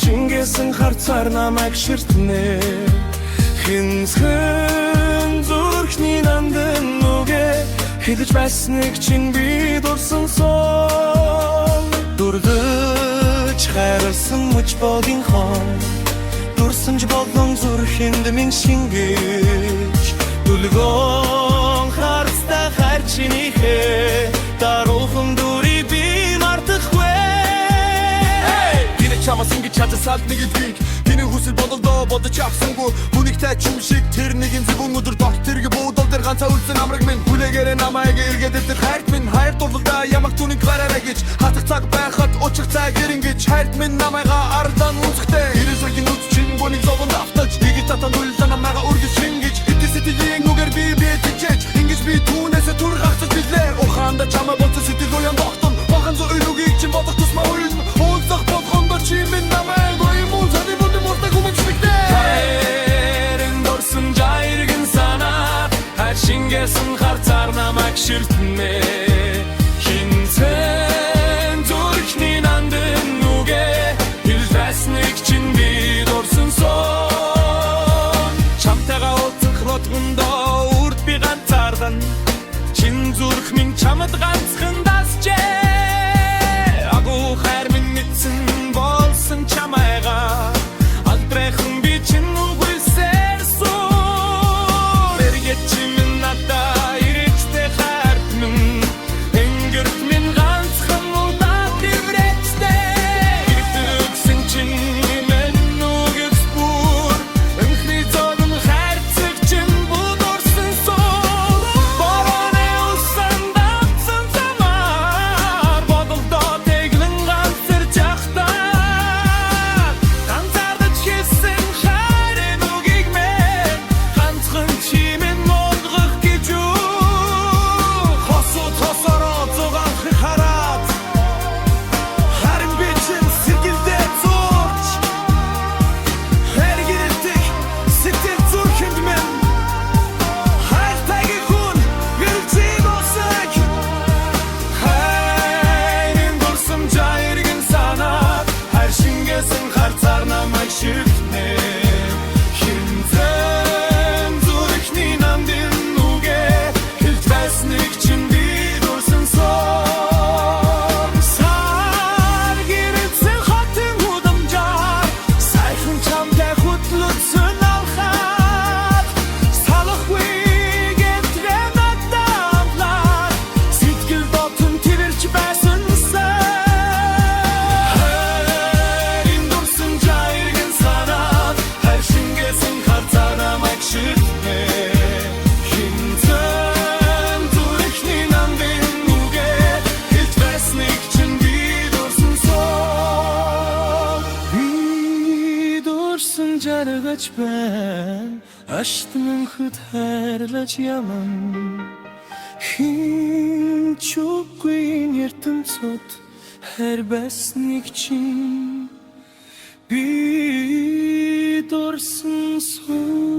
Шингээсэн харцаар намайг ширтнэ Хинцхэн зүрхний нандин нүгэ Хилж байсныг чинь би дурсан сон Дурдж хайрлсан мөч богийн хон Дурсамж болон зүрхэнд минь шингээж Дүлгон харцтай хайр чинийхээ Даруухан дүрийг би мартахгүй Чамаас ингэж чадсаад нэг илгийг Тины хүсэл бодолдоо бодож авсангүй Хүнийгтэй чим шиг тэр нэгэн зөв өнөдөр дот тэрэг буудал дээр ганцаа үлсэн амраг минь Хүлээгээрээ намайг эргээд тэр хайрт минь хайр дурлалдаа ямаг түүнийг гараарай гэж Хатах цаг байхад очих цаг ирэнгэж хайрт минь намайгаа ардан үзэхтэй Ирээсгийн үз чин гоник зовонд автаж Игэж татан үлсэн намайгаа үргэж шингэж Ити сэтгэлийн нүгэр би битэж Ингэж би түүнээсээ түр хахцаж билээ Ухаанда чамаа болцо сэтгэл уян доктон Бахан зо өрөгийг чин бодох тусмаа уйлн Уулзах болгондо чимэн намайг Оймун цани бүдэ муртаг умэчмэгтэй Хайрын дурсан жайргэн санаа Хайр шингээсэн харцаар намайг ширтнэ Хинцэн зүрхний нандин нүгэ Хилжбайсныг чин би дурсан сон Чамтайгаа уулзах лотгондоо үрд би ганцаардан Чин зүрх минь чамд ганцхан дасчээ Агуу хайр минь мэдсэн болсон чамайгаа Алдрайхан би чин үгүйсээр суур Эргээд чи минь надаа ирээчтэй хайрт минь Энгэрт минь ганцхан удаа дэврэжтэй Иртүгсэн чин минь нүгэс бүр Өнхний зовн хайрцаг чин будурсан сон Борооны усан давсан замаар Бодолдоо тэглэн ганцэр жахтаа Ганцаардаж хийсэн хайрын үгийг мэн Ганцхан чи минь монгох гэж юу Хосоо тосороо зугаахыг хараад Харин би чин сэргэлдээ зурч Эргэрэлтик сэтгэл зүрхэнд мэн Хайртайгийн хүн гэрэлцээ босаг Хайрын дурсам жайргэн санаад Хайр шингээсэн харцаар намайг ширтнэ Хинцэн зүрхний нандин нүгэ Хилж байсныг чин би дурсан сон Сар гэрэлцэн хотын удамжаар Сайхан чамтай хөтлөцсөн алхаад Салахгүй гэтрэ надамлаад Сэтгэл дотн тэрч байсан Хайрын дурсан жайргэн санаад Хайр шингээсэн харцаар намайг ширтнэ Хинцэн зүрхний нандин нүгэ Хилж байсныг чин би дурсан сон Би дурсан жаргаж байна Ашт мөнхөд хайрлаж яман Хин чүггүй ертөнцөд хайр байсныг чин би дурсан сон